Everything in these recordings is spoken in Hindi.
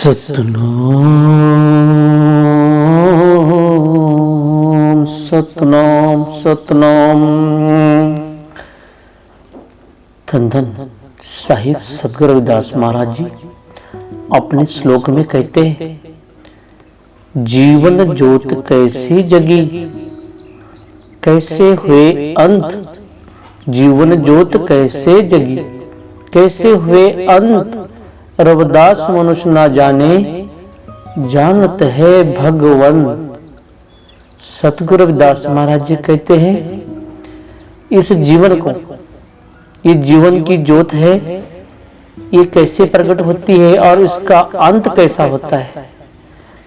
सतनाम सतनाम सतनाम। धन धन साहिब सतगुरु रविदास महाराज जी अपने श्लोक में कहते हैं, जीवन ज्योत कैसे जगी कैसे हुए अंत। जीवन ज्योत कैसे जगी कैसे हुए अंत, रविदास मनुष्य ना जाने जानत है भगवन। सतगुरु रविदास महाराज जी कहते हैं, इस जीवन को, ये जीवन की ज्योत है, ये कैसे प्रकट होती है और इसका अंत कैसा होता है।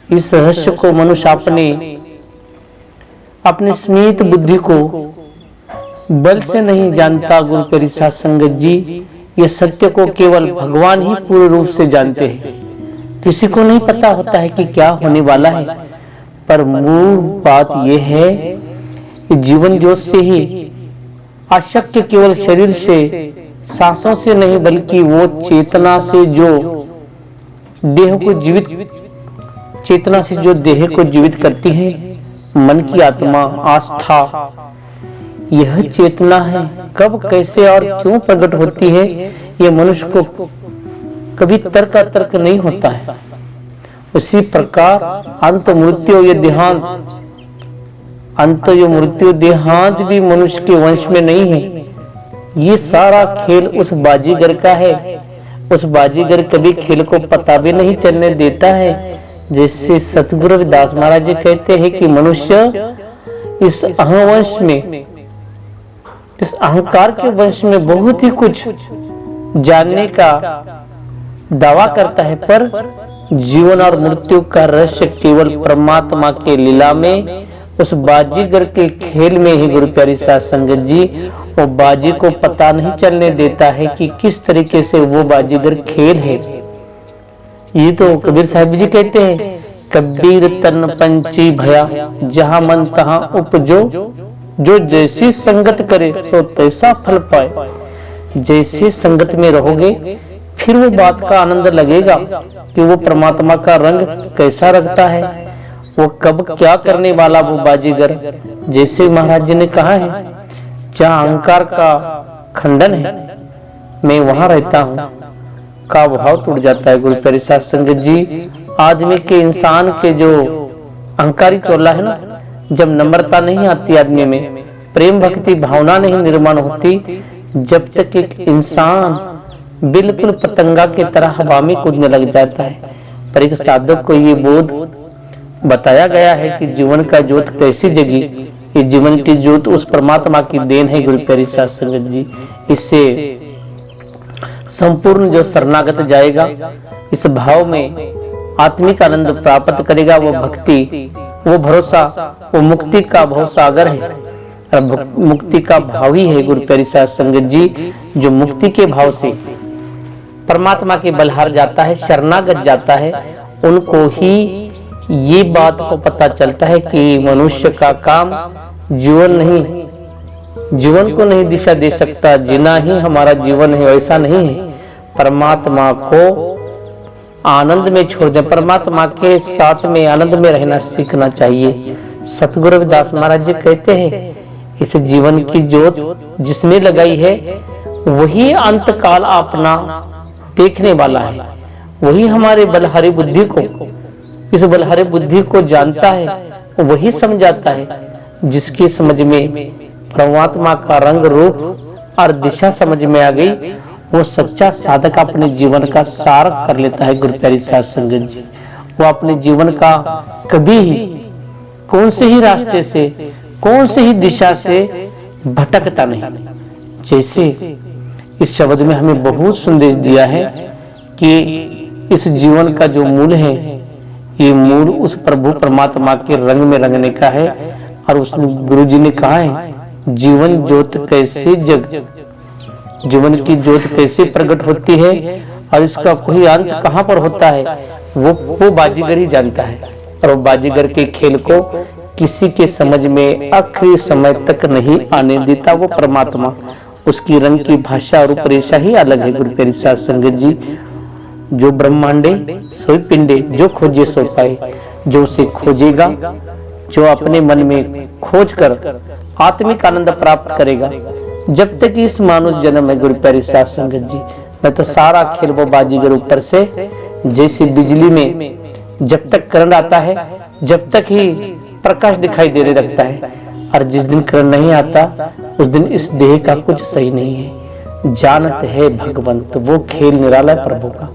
इस रहस्य को मनुष्य अपने स्मित बुद्धि को बल से नहीं जानता। गुरु प्यारी साध संगत जी, ये सत्य को केवल भगवान ही पूर्ण रूप से जानते हैं। किसी को नहीं पता होता है कि क्या होने वाला है, पर मूल बात यह है कि जीवन ज्योत से ही अशक्य केवल शरीर से, सांसों से नहीं, बल्कि वो चेतना से जो देह को जीवित, चेतना से जो देह को जीवित करती है, मन की आत्मा आस्था, यह चेतना है। कब कैसे और क्यों प्रकट होती है, यह मनुष्य को कभी तर्क नहीं होता है। उसी प्रकार अंत मृत्यु ये देहांत, अंत जो मृत्यु देहांत भी मनुष्य के वंश में नहीं है। ये सारा खेल उस बाजीगर का है। उस बाजीगर कभी खेल को पता भी नहीं चलने देता है। जैसे सतगुरु रविदास महाराज जी कहते हैं कि मनुष्य इस अहंवंश में, इस अहंकार के वंश में बहुत ही कुछ जानने का दावा करता है, पर जीवन और मृत्यु का रहस्य केवल परमात्मा के लीला में, उस बाजीगर के खेल में ही गुरु प्यारी साध संगत जी वो बाजी को पता नहीं चलने देता है कि किस तरीके से वो बाजीगर खेल है। ये तो कबीर साहब जी कहते हैं, कबीर तन पंची भया जहां मन तहां उपजो, जो जैसी संगत करे सो तैसा फल पाए। जैसी संगत में रहोगे फिर वो बात का आनंद लगेगा कि वो परमात्मा का रंग कैसा रखता है, वो कब क्या करने वाला वो बाजीगर। जैसे महाराज जी ने कहा है, जहाँ अहंकार का खंडन है मैं वहां रहता हूँ, का भाव टूट जाता है। गुरु प्यारी साध संगत जी, आदमी के, इंसान के जो अहंकारी चोला है ना, जब नम्रता नहीं आती आदमी में, प्रेम भक्ति भावना नहीं निर्माण होती, जब तक एक इंसान बिल्कुल पतंगा की तरह हवा में कूदने लग जाता है। पर एक साधक को ये बोध बताया गया है कि जीवन का ज्योत कैसी जगी। ये जीवन की ज्योत उस परमात्मा की देन है गुरु प्यारी साध संगत जी। इससे संपूर्ण जो शरणागत जाएगा, इस भाव में आत्मिक आनंद प्राप्त करेगा। वो भक्ति, वो भरोसा, वो मुक्ति का भाव सागर है और मुक्ति का भाव ही है गुरु प्यारी साध संगत जी। जो मुक्ति के भाव से परमात्मा के बलहार जाता है, शरणागत जाता है, उनको ही ये बात को पता चलता है कि मनुष्य का काम जीवन नहीं, जीवन को नहीं दिशा दे सकता, जीना ही हमारा जीवन है, वैसा नहीं है। परमात्मा को आनंद में छोड़ दे, परमात्मा के साथ में आनंद में रहना सीखना चाहिए। सतगुरु रविदास महाराज जी कहते हैं, इस जीवन की ज्योत जिसने लगाई है वही अंत काल अपना देखने वाला है। वही हमारे बलहारी बुद्धि को, इस बलहारी बुद्धि को जानता है, वही समझाता है। जिसकी समझ में परमात्मा का रंग रूप और दिशा समझ में आ गई, वो सच्चा साधक अपने जीवन का सार कर लेता है। गुरु प्यारी साध संगत जी, वो अपने जीवन का कभी ही कौन से ही रास्ते से, कौन से ही दिशा से भटकता नहीं। जैसे इस शब्द में हमें बहुत संदेश दिया है कि इस जीवन का जो मूल है, ये मूल उस प्रभु परमात्मा के रंग में रंगने का है। और उसने गुरु जी ने कहा है, जीवन ज्योत कैसे जग, जीवन की ज्योत कैसे प्रकट होती है और इसका कोई अंत कहाँ पर होता है, वो बाजीगर ही जानता है। और वो बाजीगर के खेल को किसी के समझ में आखिरी समय तक नहीं आने देता वो परमात्मा। उसकी रंग की भाषा और रूपरेखा ही अलग है गुरु प्यारी साध संगत जी। जो ब्रह्मांडे सोई पिंडे, जो खोजे सो पाए। जो उसे खोजेगा, जो अपने मन में खोज कर आत्मिक आनंद प्राप्त करेगा। जब तक इस मानुष जन्म में गुरु प्यारी साध संगत जी, मैं तो सारा खेल वो बाजीगर ऊपर से जैसे बिजली में जब तक करंट आता है जब तक ही प्रकाश दिखाई देने लगता है, और जिस दिन करंट नहीं आता उस दिन इस देह का कुछ सही नहीं है। जानते है भगवंत, वो खेल निराला प्रभु का,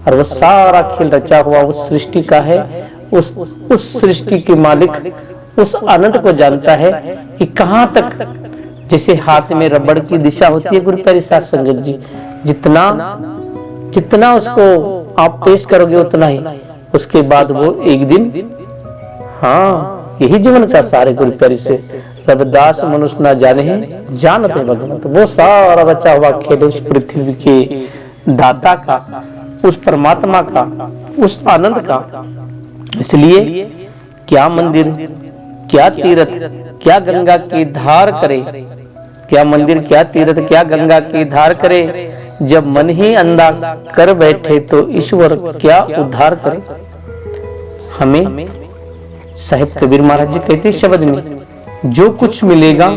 और वो सारा खेल रचा हुआ उस सृष्टि का है। उस सृष्टि के मालिक उस आनंद को जानता है कि कहां तक, जैसे हाथ में रबड़ की दिशा होती है गुरु प्यारी साध संगत जी, जितना उसको आप पेश करोगे उतना ही, उसके बाद वो एक दिन, हाँ यही जीवन का सारे गुरु प्यारी से रविदास मनुष्य ना जाने हैं, जानते भगवंत। वो सारा बचा हुआ खेल उस पृथ्वी के दाता का, उस परमात्मा का, उस आनंद का। इसलिए क्या मंदिर, क्या तीर्थ, क्या गंगा की धार करे, क्या मंदिर, क्या तीर्थ, क्या गंगा की धार करे, जब मन ही अंधा कर बैठे तो ईश्वर क्या उद्धार करे। हमें साहिब कबीर महाराज जी कहते शब्द में, जो कुछ मिलेगा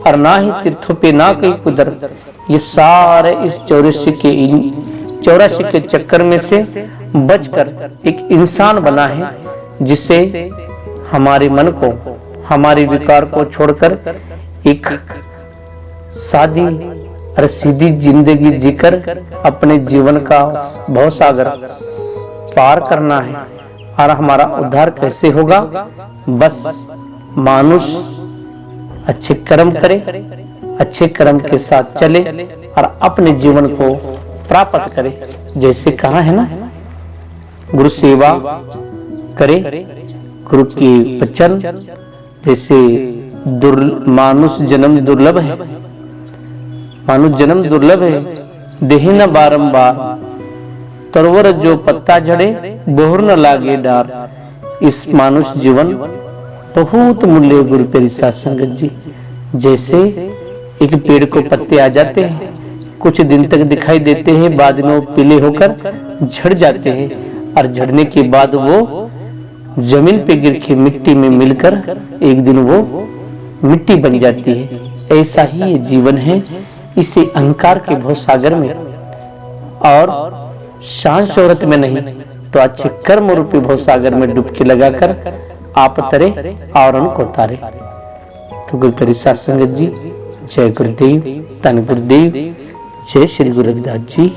और ना ही तीर्थों पे ना कहीं कुदरत, ये सारे इस 84 के चक्कर में से बचकर एक इंसान बना है, जिसे हमारे मन को, हमारे विकार को छोड़कर एक सादी और सीधी जिंदगी जीकर अपने जीवन का भवसागर पार करना है। और हमारा उद्धार कैसे होगा? बस मानुष अच्छे कर्म करे, अच्छे कर्म के साथ चले और अपने जीवन को प्राप्त करे। जैसे कहा है ना, गुरु सेवा करे, गुरु के वचन, जैसे मानुष जन्म दुर्लभ है, मानुष जन्म दुर्लभ है, देहि न बारंबार, तरवर जो पत्ता झड़े बोहर न लागे डार। इस मानुष जीवन बहुत मूल्य गुरु प्यारी साध संगत जी। जैसे एक पेड़ को पत्ते आ जाते हैं, कुछ दिन तक दिखाई देते हैं, बाद में वो पीले होकर झड़ जाते हैं, और झड़ने के बाद वो जमीन पे गिर के मिट्टी में मिलकर एक दिन वो मिट्टी बन जाती है। ऐसा ही ये जीवन है, इसे अहंकार के भवसागर में और शान शोहरत में नहीं तो अच्छे कर्म रूपी भवसागर में डुबकी लगाकर आप तरे और उनको तारे। तो गुरु प्यारी साध संगत जी, जय गुरुदेव, धन गुरुदेव, जय श्री गुरु रविदास जी।